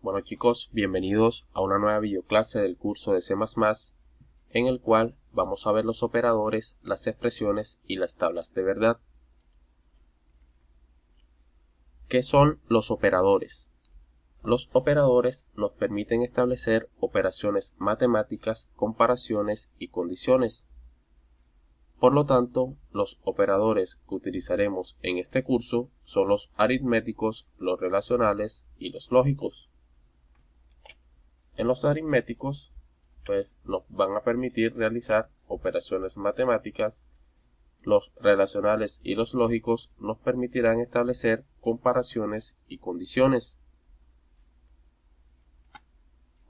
Bueno chicos, bienvenidos a una nueva videoclase del curso de C++, en el cual vamos a ver los operadores, las expresiones y las tablas de verdad. ¿Qué son los operadores? Los operadores nos permiten establecer operaciones matemáticas, comparaciones y condiciones. Por lo tanto, los operadores que utilizaremos en este curso son los aritméticos, los relacionales y los lógicos. En los aritméticos, pues nos van a permitir realizar operaciones matemáticas. Los relacionales y los lógicos nos permitirán establecer comparaciones y condiciones.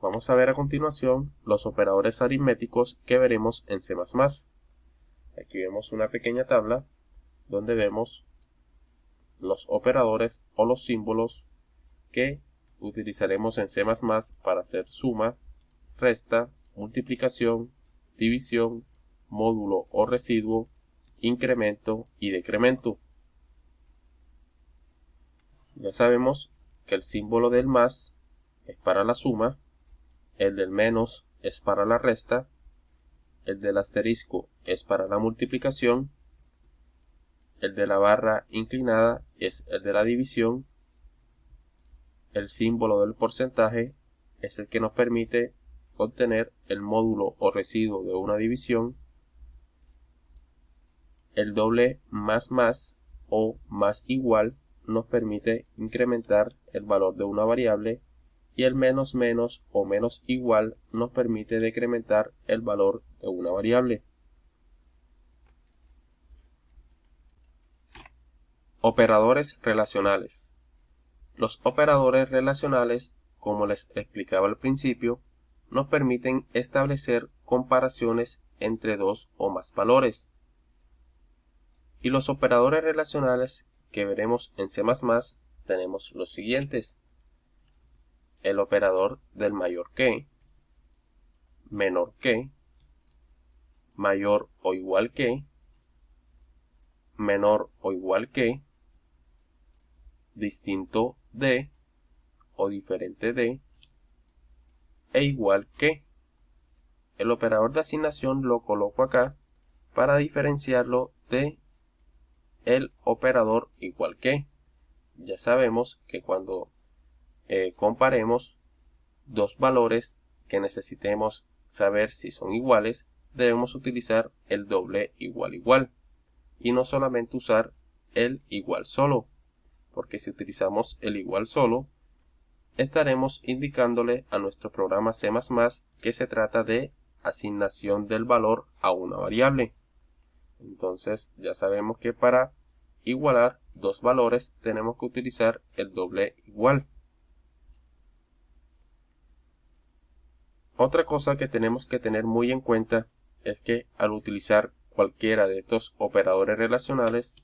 Vamos a ver a continuación los operadores aritméticos que veremos en C++. Aquí vemos una pequeña tabla donde vemos los operadores o los símbolos que utilizaremos en C++ para hacer suma, resta, multiplicación, división, módulo o residuo, incremento y decremento. Ya sabemos que el símbolo del más es para la suma, el del menos es para la resta, el del asterisco es para la multiplicación, el de la barra inclinada es el de la división, el símbolo del porcentaje es el que nos permite obtener el módulo o residuo de una división, el doble más o más igual nos permite incrementar el valor de una variable y el menos o menos igual nos permite decrementar el valor de una variable. Operadores relacionales. Los operadores relacionales, como les explicaba al principio, nos permiten establecer comparaciones entre dos o más valores. Y los operadores relacionales que veremos en C++ tenemos los siguientes: el operador del mayor que, menor que, mayor o igual que, menor o igual que, distinto de o diferente de, e igual que. El operador de asignación lo coloco acá para diferenciarlo de el operador igual que. Ya sabemos que cuando comparemos dos valores que necesitemos saber si son iguales, debemos utilizar el doble igual igual y no solamente usar el igual solo, porque si utilizamos el igual solo, estaremos indicándole a nuestro programa C++ que se trata de asignación del valor a una variable. Entonces ya sabemos que para igualar dos valores tenemos que utilizar el doble igual. Otra cosa que tenemos que tener muy en cuenta es que al utilizar cualquiera de estos operadores relacionales,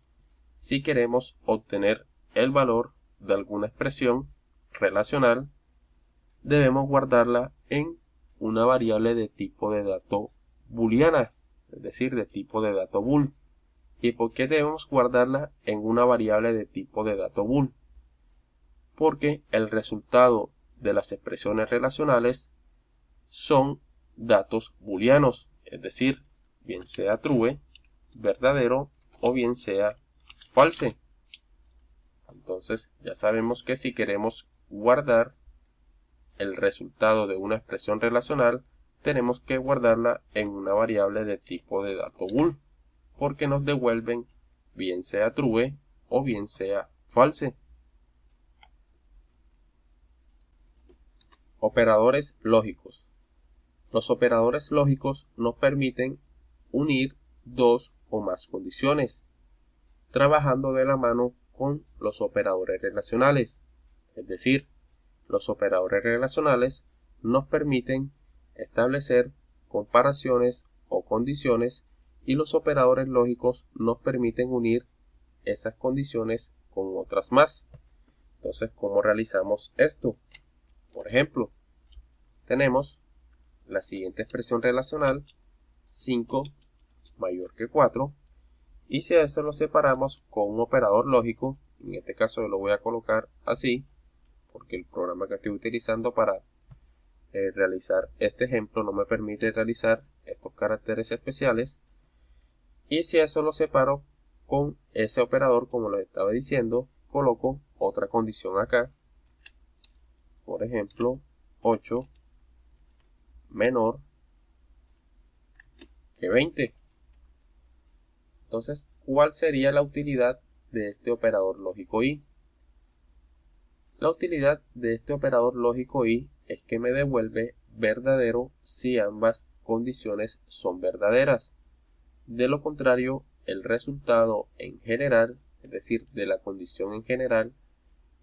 si queremos obtener el valor de alguna expresión relacional, debemos guardarla en una variable de tipo de dato booleana, es decir, de tipo de dato bool. ¿Y por qué debemos guardarla en una variable de tipo de dato bool? Porque el resultado de las expresiones relacionales son datos booleanos, es decir, bien sea true, verdadero o bien sea false. Entonces ya sabemos que si queremos guardar el resultado de una expresión relacional, tenemos que guardarla en una variable de tipo de dato bool, porque nos devuelven bien sea true o bien sea false. Operadores lógicos. Los operadores lógicos nos permiten unir dos o más condiciones, trabajando de la mano con los operadores relacionales. Es decir, los operadores relacionales nos permiten establecer comparaciones o condiciones y los operadores lógicos nos permiten unir esas condiciones con otras más. Entonces, ¿cómo realizamos esto? Por ejemplo, tenemos la siguiente expresión relacional: 5 mayor que 4, y si a eso lo separamos con un operador lógico, en este caso lo voy a colocar así, porque el programa que estoy utilizando para realizar este ejemplo no me permite realizar estos caracteres especiales. Y si eso lo separo con ese operador, como les estaba diciendo, coloco otra condición acá. Por ejemplo, 8 menor que 20. Entonces, ¿cuál sería la utilidad de este operador lógico y? La utilidad de este operador lógico y es que me devuelve verdadero si ambas condiciones son verdaderas. De lo contrario, el resultado en general, es decir, de la condición en general,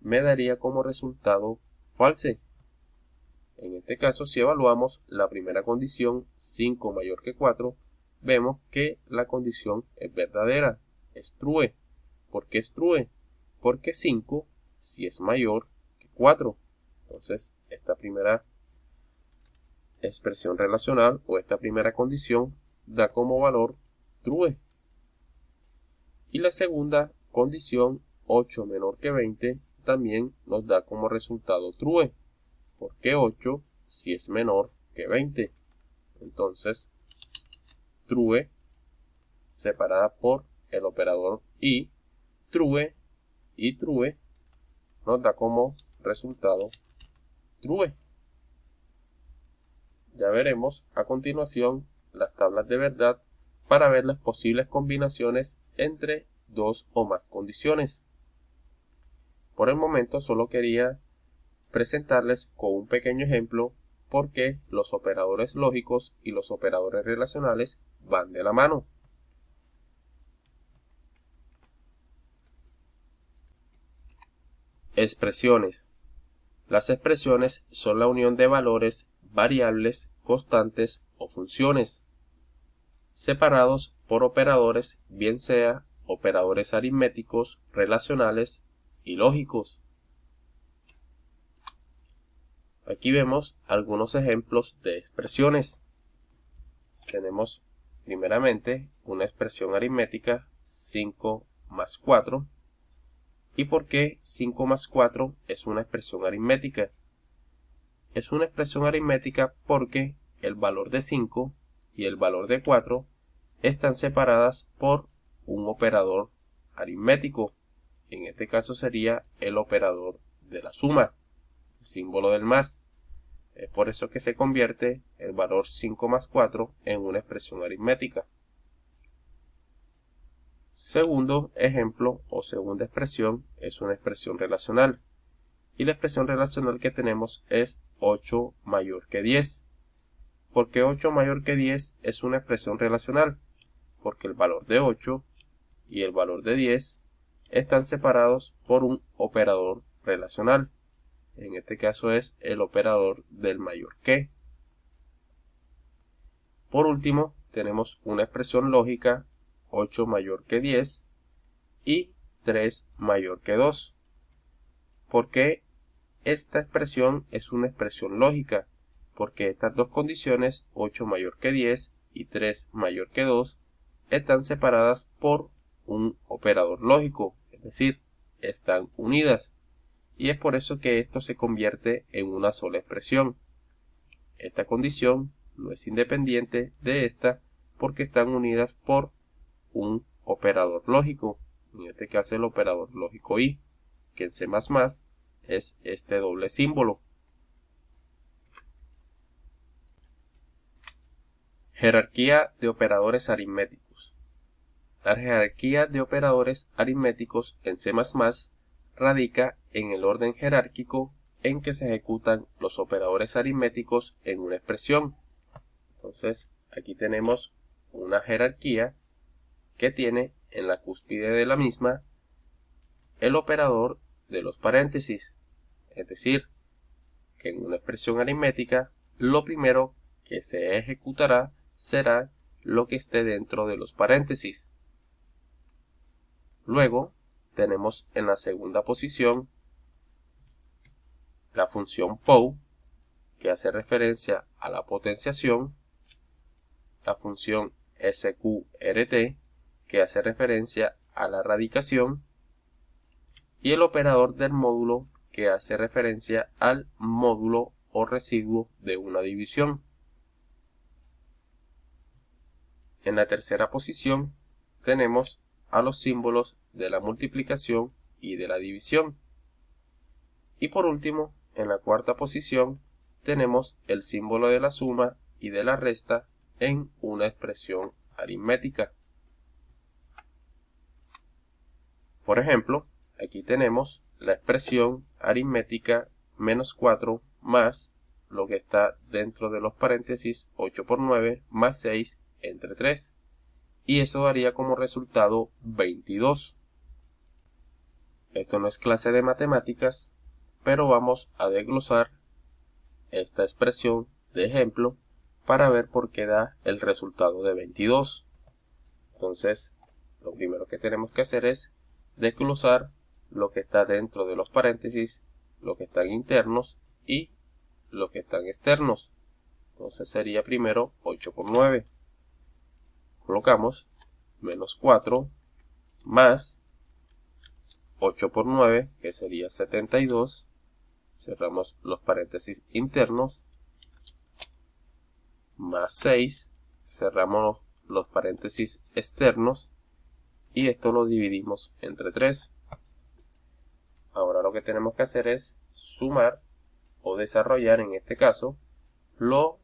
me daría como resultado false. En este caso, si evaluamos la primera condición, 5 mayor que 4, vemos que la condición es verdadera, es true. ¿Por qué es true? Porque 5 si es mayor que 4. Entonces, esta primera expresión relacional o esta primera condición da como valor true. Y la segunda condición, 8 menor que 20, también nos da como resultado true. Porque 8 si es menor que 20. Entonces, true separada por el operador y true nos da como resultado true. Ya veremos a continuación las tablas de verdad para ver las posibles combinaciones entre dos o más condiciones. Por el momento solo quería presentarles con un pequeño ejemplo por qué los operadores lógicos y los operadores relacionales van de la mano. Expresiones. Las expresiones son la unión de valores, variables, constantes o funciones, separados por operadores, bien sea operadores aritméticos, relacionales y lógicos. Aquí vemos algunos ejemplos de expresiones. Tenemos primeramente una expresión aritmética 5 más 4. ¿Y por qué 5 más 4 es una expresión aritmética? Es una expresión aritmética porque el valor de 5 y el valor de 4 están separadas por un operador aritmético. En este caso sería el operador de la suma, el símbolo del más. Es por eso que se convierte el valor 5 más 4 en una expresión aritmética. Segundo ejemplo o segunda expresión es una expresión relacional. Y la expresión relacional que tenemos es 8 mayor que 10. ¿Por qué 8 mayor que 10 es una expresión relacional? Porque el valor de 8 y el valor de 10 están separados por un operador relacional. En este caso es el operador del mayor que. Por último, tenemos una expresión lógica 8 mayor que 10 y 3 mayor que 2. ¿Por qué esta expresión es una expresión lógica? Porque estas dos condiciones, 8 mayor que 10 y 3 mayor que 2, están separadas por un operador lógico, es decir, están unidas. Y es por eso que esto se convierte en una sola expresión. Esta condición no es independiente de esta porque están unidas por un operador lógico, en este caso el operador lógico y, que en C++ es este doble símbolo. Jerarquía de operadores aritméticos. La jerarquía de operadores aritméticos en C++ radica en el orden jerárquico en que se ejecutan los operadores aritméticos en una expresión. Entonces, aquí tenemos una jerarquía que tiene en la cúspide de la misma el operador de los paréntesis. Es decir, que en una expresión aritmética, lo primero que se ejecutará será lo que esté dentro de los paréntesis. Luego, tenemos en la segunda posición la función POW, que hace referencia a la potenciación, la función SQRT, que hace referencia a la radicación, y el operador del módulo, que hace referencia al módulo o residuo de una división. En la tercera posición tenemos a los símbolos de la multiplicación y de la división. Y por último, en la cuarta posición tenemos el símbolo de la suma y de la resta en una expresión aritmética. Por ejemplo, aquí tenemos la expresión aritmética menos 4 más lo que está dentro de los paréntesis 8 por 9 más 6 entre 3. Y eso daría como resultado 22. Esto no es clase de matemáticas, pero vamos a desglosar esta expresión de ejemplo para ver por qué da el resultado de 22. Entonces, lo primero que tenemos que hacer es desglosar lo que está dentro de los paréntesis, lo que están internos y lo que están externos. Entonces sería primero 8 por 9. Colocamos menos 4 más 8 por 9, que sería 72. Cerramos los paréntesis internos. Más 6. Cerramos los paréntesis externos. Y esto lo dividimos entre 3. Ahora lo que tenemos que hacer es sumar o desarrollar en este caso lo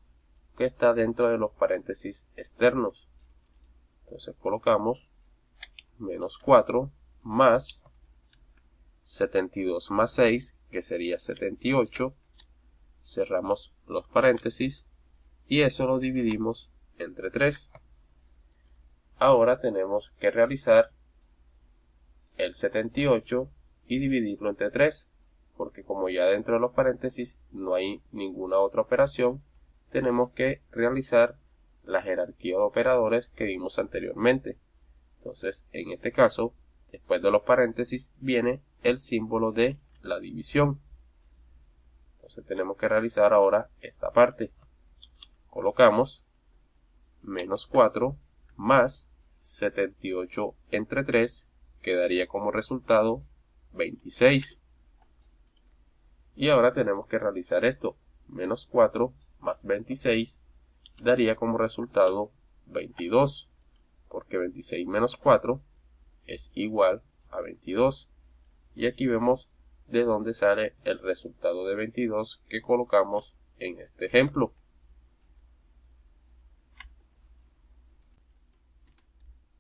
que está dentro de los paréntesis externos. Entonces colocamos menos 4 más 72 más 6, que sería 78. Cerramos los paréntesis y eso lo dividimos entre 3. Ahora tenemos que realizar el 78 y dividirlo entre 3, porque como ya dentro de los paréntesis no hay ninguna otra operación, tenemos que realizar la jerarquía de operadores que vimos anteriormente. Entonces, en este caso, después de los paréntesis viene el símbolo de la división. Entonces tenemos que realizar ahora esta parte. Colocamos menos 4 más 78 entre 3, que daría como resultado 26. Y ahora tenemos que realizar esto. Menos 4 más 26 daría como resultado 22, porque 26 menos 4 es igual a 22. Y aquí vemos de dónde sale el resultado de 22 que colocamos en este ejemplo.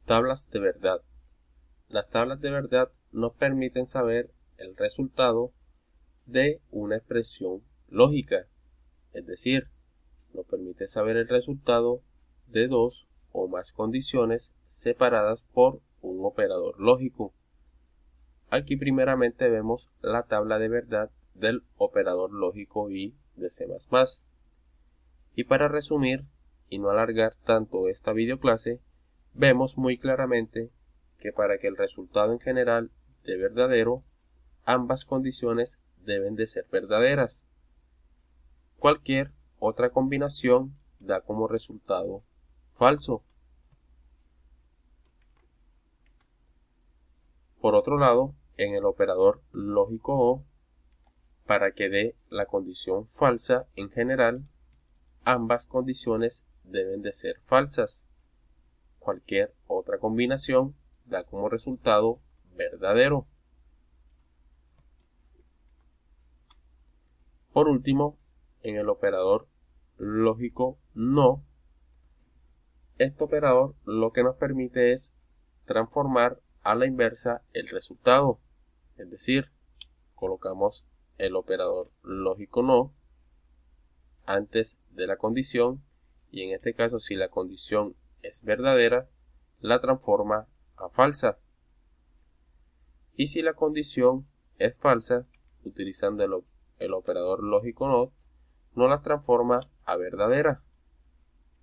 Tablas de verdad. Las tablas de verdad nos permiten saber el resultado de una expresión lógica, es decir, nos permite saber el resultado de dos o más condiciones separadas por un operador lógico. Aquí primeramente vemos la tabla de verdad del operador lógico i de C++. Y para resumir y no alargar tanto esta videoclase, vemos muy claramente que para que el resultado en general dé verdadero, ambas condiciones deben de ser verdaderas. Cualquier otra combinación da como resultado falso. Por otro lado, en el operador lógico OR, para que dé la condición falsa en general, ambas condiciones deben de ser falsas. Cualquier otra combinación da como resultado verdadero. Por último, en el operador lógico NO, este operador lo que nos permite es transformar a la inversa el resultado. Es decir, colocamos el operador lógico NO antes de la condición y en este caso si la condición es verdadera, la transforma a falsa. Y si la condición es falsa, utilizando el operador lógico NOT, no las transforma a verdadera.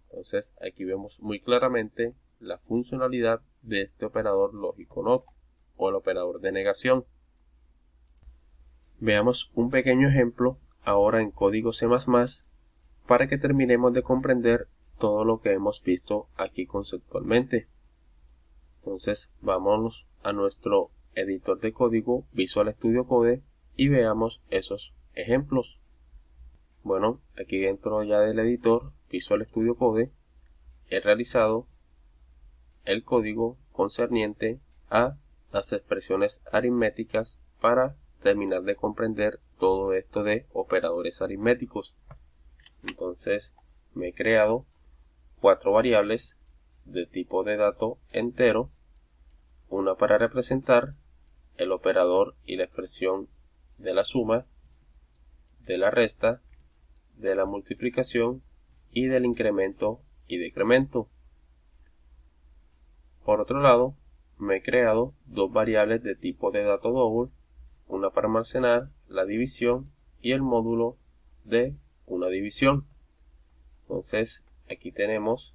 Entonces aquí vemos muy claramente la funcionalidad de este operador lógico NOT o el operador de negación. Veamos un pequeño ejemplo ahora en código C++ para que terminemos de comprender todo lo que hemos visto aquí conceptualmente. Entonces vámonos a nuestro editor de código Visual Studio Code y veamos esos ejemplos. Bueno, aquí dentro ya del editor Visual Studio Code he realizado el código concerniente a las expresiones aritméticas para terminar de comprender todo esto de operadores aritméticos. Entonces me he creado 4 variables de tipo de dato entero, una para representar el operador y la expresión de la suma, de la resta, de la multiplicación y del incremento y decremento. Por otro lado, me he creado 2 variables de tipo de dato double, una para almacenar la división y el módulo de una división. Entonces aquí tenemos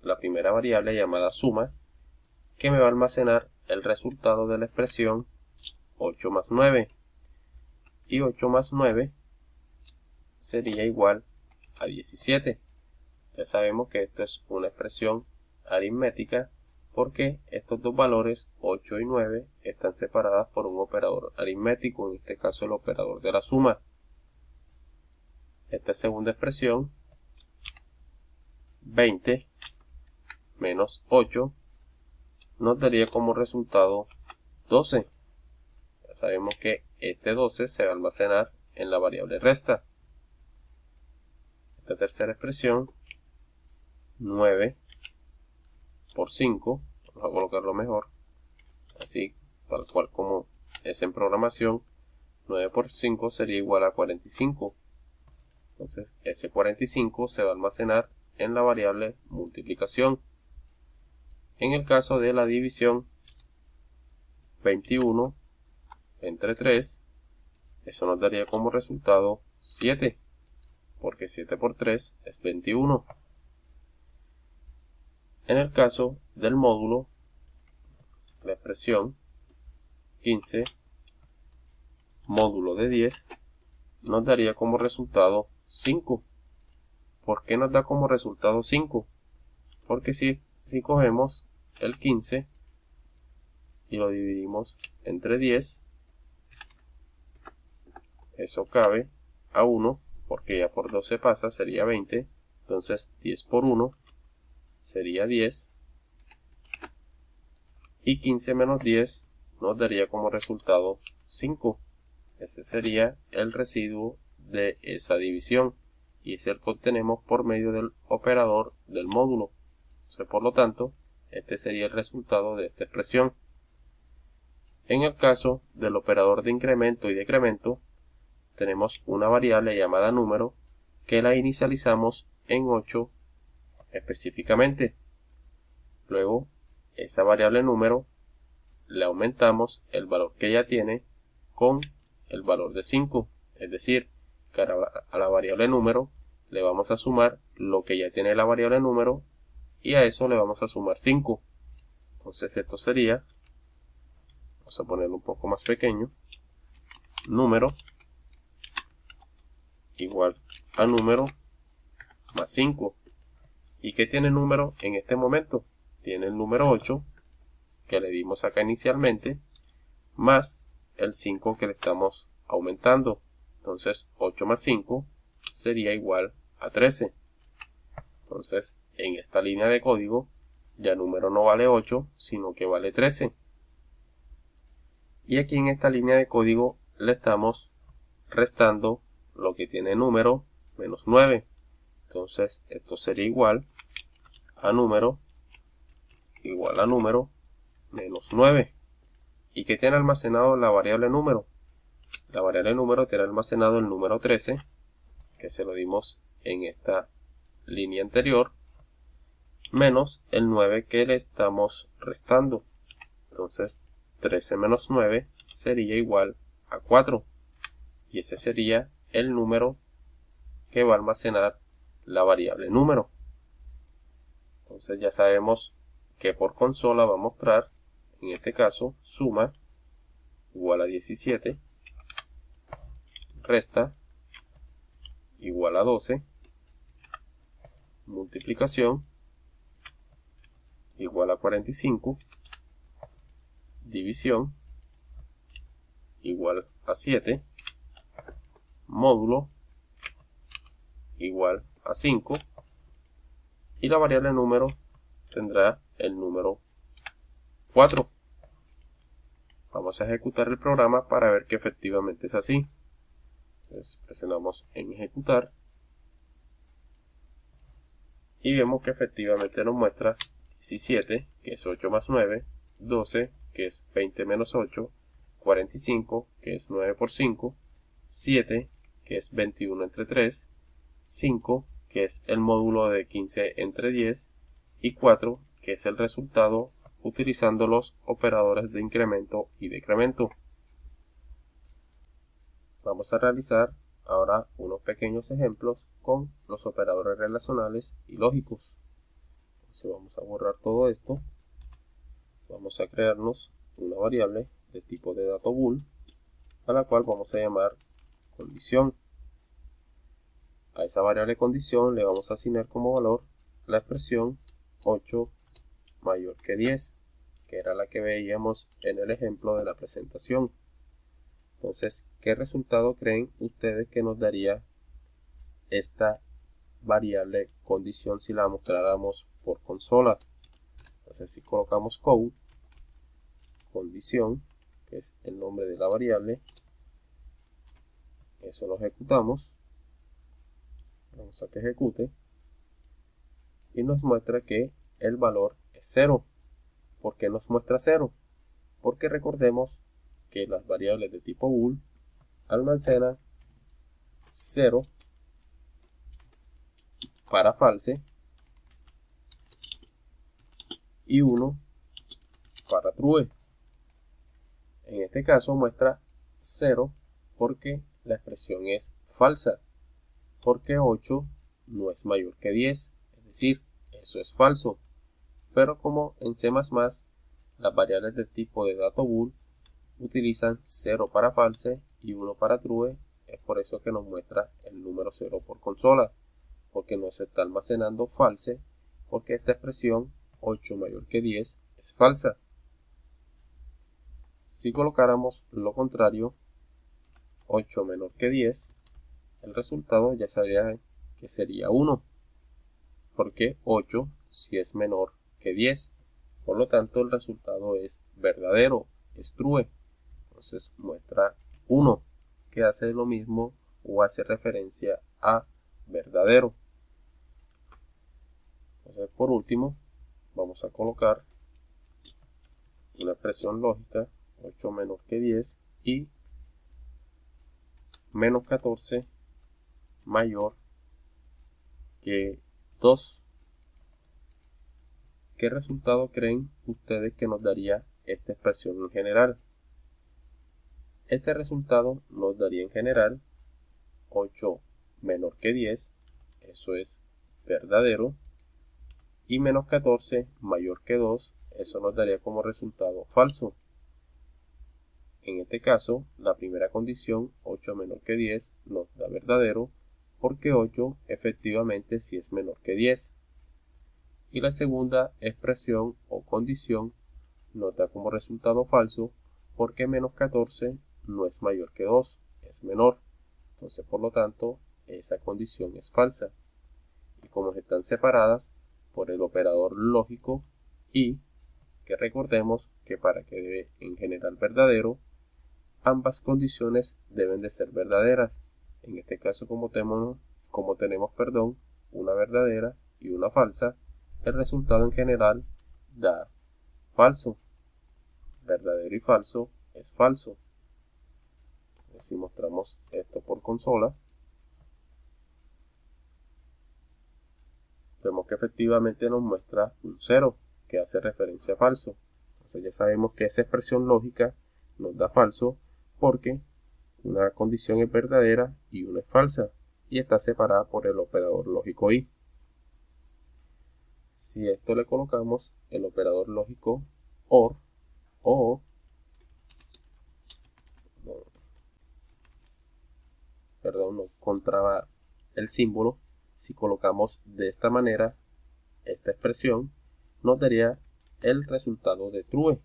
la primera variable llamada suma, que me va a almacenar el resultado de la expresión 8 más 9. Y 8 más 9 sería igual a 17. Ya sabemos que esto es una expresión aritmética porque estos dos valores, 8 y 9, están separadas por un operador aritmético, en este caso el operador de la suma. Esta segunda expresión, 20 menos 8, nos daría como resultado 12. Ya sabemos que este 12 se va a almacenar en la variable resta. Esta tercera expresión, 9 por 5, vamos a colocarlo mejor, así tal cual como es en programación, 9 por 5 sería igual a 45. Entonces ese 45 se va a almacenar en la variable multiplicación. En el caso de la división, 21 entre 3, eso nos daría como resultado 7, porque 7 por 3 es 21. En el caso del módulo, la expresión 15 módulo de 10 nos daría como resultado 5. ¿Por qué nos da como resultado 5? Porque si cogemos el 15 y lo dividimos entre 10, eso cabe a 1, porque ya por 12 pasa, sería 20. Entonces 10 por 1 sería 10. Y 15 menos 10 nos daría como resultado 5. Ese sería el residuo de esa división. Y es el que obtenemos por medio del operador del módulo. Entonces, por lo tanto, este sería el resultado de esta expresión. En el caso del operador de incremento y decremento, tenemos una variable llamada número que la inicializamos en 8 específicamente. Luego, esa variable número le aumentamos el valor que ya tiene con el valor de 5. Es decir, que a la variable número le vamos a sumar lo que ya tiene la variable número y a eso le vamos a sumar 5. Entonces esto sería, vamos a ponerlo un poco más pequeño, número igual a número más 5. ¿Y qué tiene el número en este momento? Tiene el número 8 que le dimos acá inicialmente, más el 5 que le estamos aumentando. Entonces 8 más 5 sería igual a 13. Entonces en esta línea de código ya número no vale 8, sino que vale 13. Y aquí en esta línea de código le estamos restando lo que tiene número menos 9. Entonces esto sería igual a número menos 9. ¿Y qué tiene almacenado la variable número? La variable número tiene almacenado el número 13, que se lo dimos en esta línea anterior, menos el 9 que le estamos restando. Entonces 13 menos 9 sería igual a 4. Y ese sería el número que va a almacenar la variable número. Entonces ya sabemos que por consola va a mostrar, en este caso, suma igual a 17, resta igual a 12, multiplicación igual a 45, división igual a 7, módulo igual a 5 y la variable número tendrá el número 4. Vamos a ejecutar el programa para ver que efectivamente es así. Entonces presionamos en ejecutar y vemos que efectivamente nos muestra 17, que es 8 más 9, 12, que es 20 menos 8, 45, que es 9 por 5, 7, que es 21 entre 3, 5, que es el módulo de 15 entre 10, y 4, que es el resultado utilizando los operadores de incremento y decremento. Vamos a realizar ahora unos pequeños ejemplos con los operadores relacionales y lógicos. Entonces vamos a borrar todo esto. Vamos a crearnos una variable de tipo de dato bool, a la cual vamos a llamar condición. A esa variable condición le vamos a asignar como valor la expresión 8 mayor que 10, que era la que veíamos en el ejemplo de la presentación. Entonces, ¿qué resultado creen ustedes que nos daría esta variable condición si la mostráramos por consola? Entonces, si colocamos code, condición, que es el nombre de la variable, eso lo ejecutamos, vamos a que ejecute, y nos muestra que el valor es 0. ¿Por qué nos muestra 0? Porque recordemos que las variables de tipo bool almacenan 0 para false y 1 para true. En este caso muestra 0 porque la expresión es falsa, porque 8 no es mayor que 10, es decir, eso es falso. Pero como en C++ las variables de tipo de dato bool utilizan 0 para false y 1 para true, es por eso que nos muestra el número 0 por consola, porque no se está almacenando false, porque esta expresión 8 mayor que 10 es falsa. Si colocáramos lo contrario, 8 menor que 10, el resultado ya sabría que sería 1, porque 8 sí es menor que 10. Por lo tanto, el resultado es verdadero, es true. Entonces muestra 1, que hace lo mismo o hace referencia a verdadero. Entonces, por último, vamos a colocar una expresión lógica, 8 menor que 10 y menos 14 mayor que 2. ¿Qué resultado creen ustedes que nos daría esta expresión en general? Este resultado nos daría en general 8 menor que 10, eso es verdadero, y menos 14 mayor que 2, eso nos daría como resultado falso. En este caso, la primera condición, 8 menor que 10, nos da verdadero, porque 8 efectivamente sí es menor que 10. Y la segunda expresión o condición nos da como resultado falso, porque menos 14 no es mayor que 2, es menor. Entonces, por lo tanto, esa condición es falsa. Y como están separadas por el operador lógico y, que recordemos que para que dé en general verdadero, ambas condiciones deben de ser verdaderas. En este caso, como tenemos una verdadera y una falsa, el resultado en general da falso. Verdadero y falso es falso. Si mostramos esto por consola, vemos que efectivamente nos muestra un 0, que hace referencia a falso. Entonces ya sabemos que esa expresión lógica nos da falso porque una condición es verdadera y una es falsa, y está separada por el operador lógico y. Si a esto le colocamos el operador lógico OR, o no encontraba el símbolo, si colocamos de esta manera esta expresión, nos daría el resultado de true.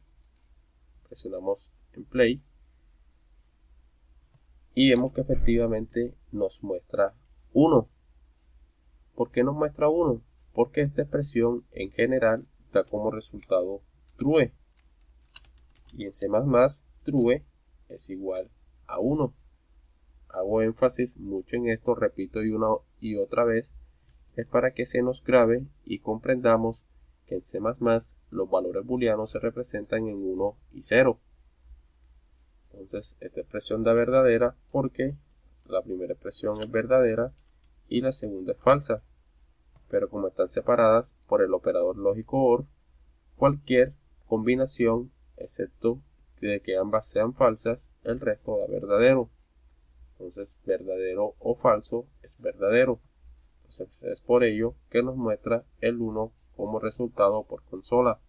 Presionamos en play y vemos que efectivamente nos muestra 1. ¿Por qué nos muestra 1? Porque esta expresión en general da como resultado true. Y en C++ true es igual a 1. Hago énfasis mucho en esto, repito una y otra vez, es para que se nos grabe y comprendamos que en C++ los valores booleanos se representan en 1 y 0. Entonces esta expresión da verdadera porque la primera expresión es verdadera y la segunda es falsa. Pero como están separadas por el operador lógico OR, cualquier combinación, excepto de que ambas sean falsas, el resto da verdadero. Entonces verdadero o falso es verdadero. Entonces es por ello que nos muestra el 1 como resultado por consola.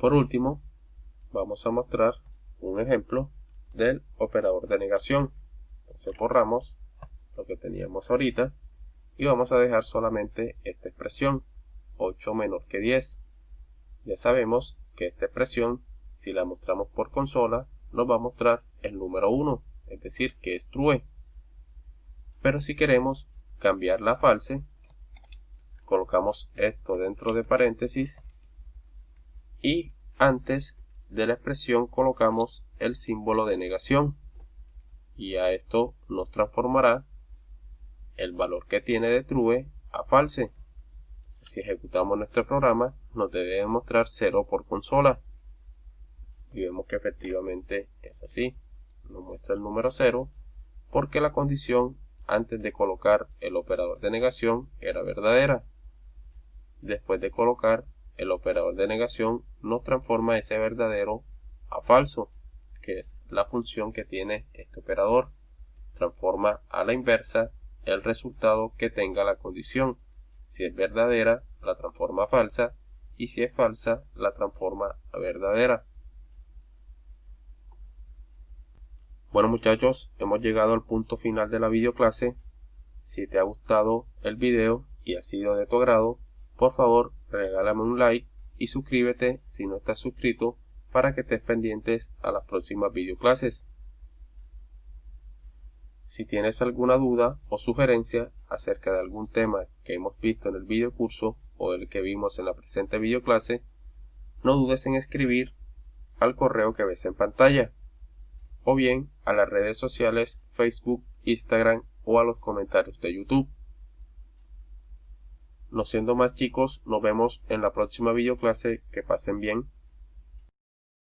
Por último, vamos a mostrar un ejemplo del operador de negación. Entonces borramos lo que teníamos ahorita y vamos a dejar solamente esta expresión, 8 menor que 10. Ya sabemos que esta expresión, si la mostramos por consola, nos va a mostrar el número 1, es decir, que es true. Pero si queremos cambiarla a false, colocamos esto dentro de paréntesis y antes de la expresión colocamos el símbolo de negación. Y a esto nos transformará el valor que tiene de true a false. Si ejecutamos nuestro programa, nos debe mostrar 0 por consola. Y vemos que efectivamente es así. Nos muestra el número 0 porque la condición antes de colocar el operador de negación era verdadera. Después de colocar el operador de negación, nos transforma ese verdadero a falso, que es la función que tiene este operador. Transforma a la inversa el resultado que tenga la condición. Si es verdadera, la transforma a falsa, y si es falsa, la transforma a verdadera. Bueno muchachos, hemos llegado al punto final de la videoclase. Si te ha gustado el video y ha sido de tu agrado, por favor regálame un like y suscríbete si no estás suscrito para que estés pendientes a las próximas videoclases. Si tienes alguna duda o sugerencia acerca de algún tema que hemos visto en el videocurso o del que vimos en la presente videoclase, no dudes en escribir al correo que ves en pantalla, o bien a las redes sociales Facebook, Instagram o a los comentarios de YouTube. No siendo más chicos, nos vemos en la próxima videoclase. Que pasen bien.